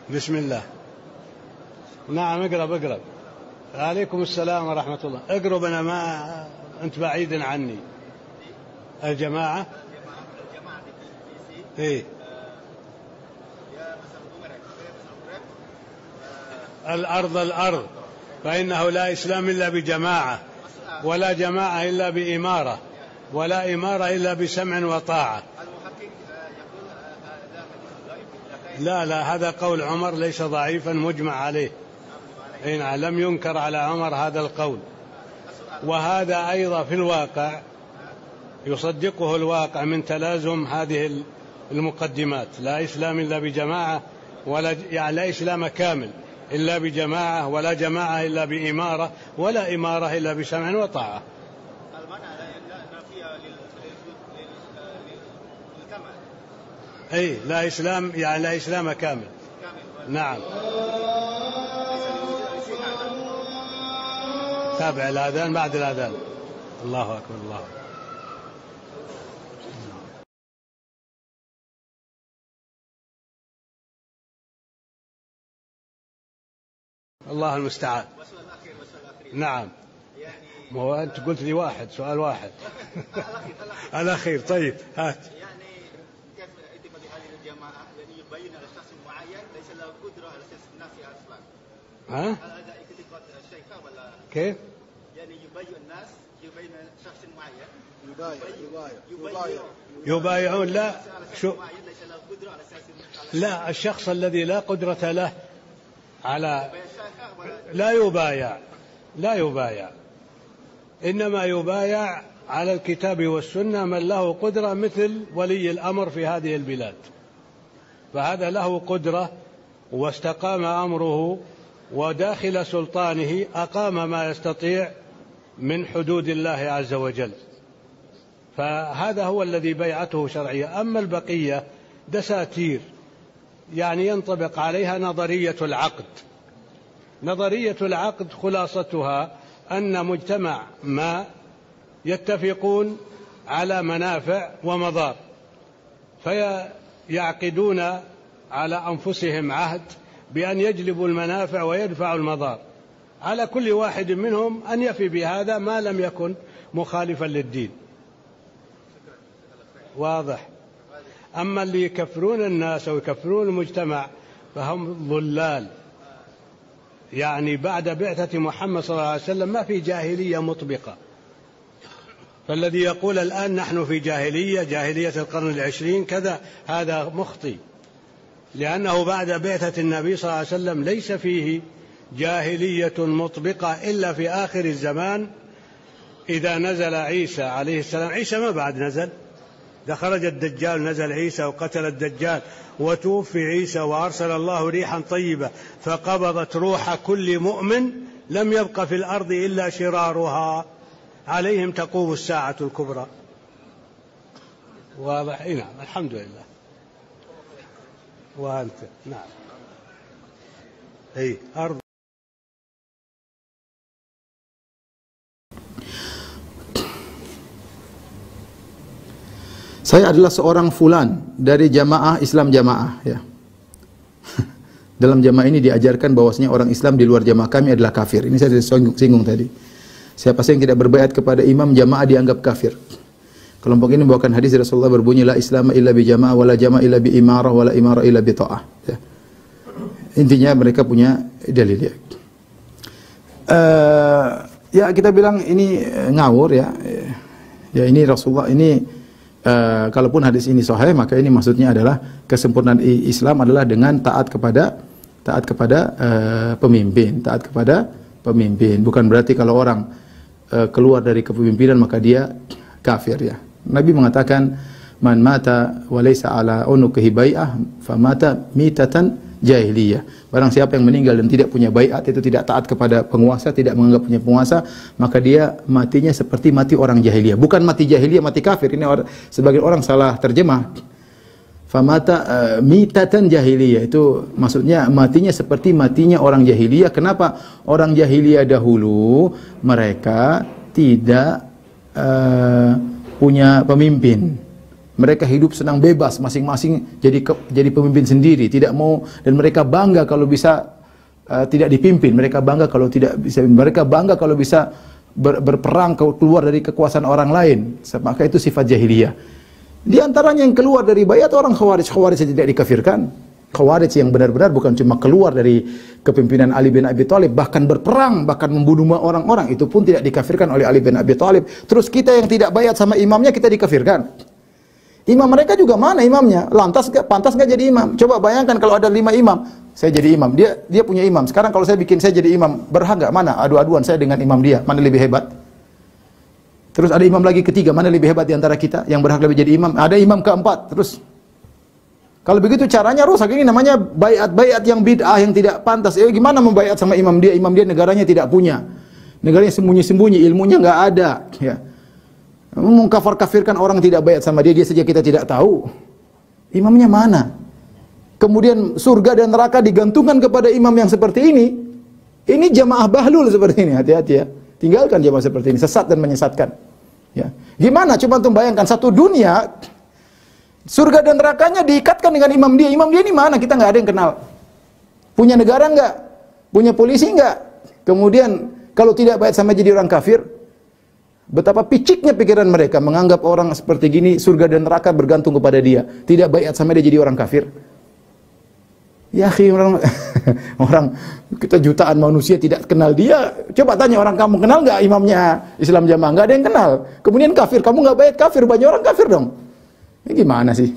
بسم الله. نعم اقرب. عليكم السلام ورحمة الله. اقرب، أنا ما أنت بعيد عني. الجماعة إيه؟ الأرض، فإنه لا إسلام إلا بجماعة، ولا جماعة إلا بإمارة، ولا إمارة إلا بسمع وطاعة. لا، هذا قول عمر ليس ضعيفا، مجمع عليه. لم ينكر على عمر هذا القول. وهذا أيضا في الواقع يصدقه الواقع من تلازم هذه المقدمات. لا إسلام إلا بجماعة، لا إسلام كامل إلا بجماعة، ولا جماعة إلا بإمارة، ولا إمارة إلا بسمع وطاعة. لا إسلام، لا إسلام كامل. نعم. تابع الأذان بعد الأذان. الله أكبر. الله المستعان. نعم. ما هو أنت قلت لي واحد، سؤال واحد. الأخير. طيب هات. يعني كيف اعتماد هذه الجماعة الذي يبين على شخص معين ليس له قدرة على أساس الناس أصلا. هذا اعتقاد الشيخ ولا كيف؟ يعني يبين شخص معين يبايعون. لا لا، الشخص الذي لا قدرة له على لا يبايع، إنما يبايع على الكتاب والسنة من له قدرة، مثل ولي الأمر في هذه البلاد، فهذا له قدرة واستقام أمره، وداخل سلطانه أقام ما يستطيع من حدود الله عز وجل، فهذا هو الذي بيعته شرعية. أما البقية دساتير، يعني ينطبق عليها نظرية العقد. نظرية العقد خلاصتها أن مجتمع ما يتفقون على منافع ومضار، فيعقدون على أنفسهم عهد بأن يجلبوا المنافع ويدفعوا المضار، على كل واحد منهم أن يفي بهذا ما لم يكن مخالفا للدين. واضح؟ أما اللي يكفرون الناس ويكفرون المجتمع فهم ضلال. يعني بعد بعثة محمد صلى الله عليه وسلم ما في جاهلية مطبقة، فالذي يقول الآن نحن في جاهلية القرن العشرين كذا، هذا مخطئ، لأنه بعد بعثة النبي صلى الله عليه وسلم ليس فيه جاهلية مطبقة إلا في آخر الزمان، إذا نزل عيسى عليه السلام. عيسى ما بعد نزل، إذا خرج الدجال نزل عيسى وقتل الدجال وتوفي عيسى، وأرسل الله ريحا طيبة فقبضت روح كل مؤمن، لم يبق في الأرض إلا شرارها، عليهم تقوم الساعة الكبرى. واضح؟ نعم، الحمد لله. وأنت؟ نعم. أرض. Saya adalah seorang fulan dari jamaah Islam jamaah, ya. Dalam jamaah ini diajarkan bahwasanya orang Islam di luar jamaah kami adalah kafir. Ini saya singgung tadi. Siapa yang tidak berbaiat kepada imam jamaah dianggap kafir. Kelompok ini membawakan hadis Rasulullah berbunyi la Islam illa bi jamaah wala jamaah illa bi imarah wala imarah illa bi ta'ah. Ya. Intinya mereka punya dalil, ya. Ya kita bilang ini ngawur, ya. Ya ini Rasulullah ini kalaupun hadis ini sahih, maka ini maksudnya adalah kesempurnaan Islam adalah dengan taat kepada pemimpin, bukan berarti kalau orang keluar dari kepemimpinan maka dia kafir, ya. Nabi mengatakan man mata wa laysa ala unukihi bai'ah famata mitatan jahiliyah. Barang siapa yang meninggal dan tidak punya baiat, itu tidak taat kepada penguasa, tidak menganggap punya penguasa, maka dia matinya seperti mati orang jahiliyah. Bukan mati jahiliyah, mati kafir. Ini sebagian orang salah terjemah. Famata mitatan jahiliyah, itu maksudnya matinya seperti matinya orang jahiliyah. Kenapa? Orang jahiliyah dahulu mereka tidak punya pemimpin. Mereka hidup senang bebas, masing-masing jadi pemimpin sendiri, tidak mau, dan mereka bangga kalau bisa tidak dipimpin. Mereka bangga kalau tidak bisa. Mereka bangga kalau bisa berperang keluar dari kekuasaan orang lain. Maka itu sifat jahiliyah. Di antaranya yang keluar dari bayat orang Khawarij. Khawarij yang tidak dikafirkan. Khawarij yang benar-benar bukan cuma keluar dari kepimpinan Ali bin Abi Thalib, bahkan berperang, bahkan membunuh orang-orang, itu pun tidak dikafirkan oleh Ali bin Abi Thalib. Terus kita yang tidak bayat sama imamnya kita dikafirkan. Imam mereka juga mana imamnya? Pantas nggak jadi imam? Coba bayangkan kalau ada 5 imam, saya jadi imam, dia punya imam. Sekarang kalau saya bikin saya jadi imam, berhak nggak? Mana? Adu-aduan saya dengan imam dia, mana lebih hebat? Terus ada imam lagi ketiga, mana lebih hebat di antara kita yang berhak lebih jadi imam? Ada imam keempat. Terus kalau begitu caranya rusak. Ini namanya bayat yang bid'ah, yang tidak pantas. Gimana membayat sama imam dia? Imam dia negaranya tidak punya, negaranya sembunyi-sembunyi, ilmunya nggak ada. Ya. Mengkafir-kafirkan orang tidak bayat sama dia saja kita tidak tahu. Imamnya mana? Kemudian surga dan neraka digantungkan kepada imam yang seperti ini. Ini jamaah bahlul seperti ini, hati-hati ya. Tinggalkan jamaah seperti ini, sesat dan menyesatkan. Ya. Gimana? Coba untuk bayangkan satu dunia, surga dan nerakanya diikatkan dengan imam dia. Imam dia ini mana? Kita nggak ada yang kenal. Punya negara nggak? Punya polisi nggak? Kemudian kalau tidak bayat sama jadi orang kafir. Betapa piciknya pikiran mereka menganggap orang seperti gini surga dan neraka bergantung kepada dia. Tidak bayat sama dia jadi orang kafir. Ya orang kita jutaan manusia tidak kenal dia. Coba tanya orang, kamu kenal nggak imamnya Islam Jamaah? Nggak ada yang kenal. Kemudian kafir, kamu nggak bayat kafir, banyak orang kafir dong. Ini gimana sih?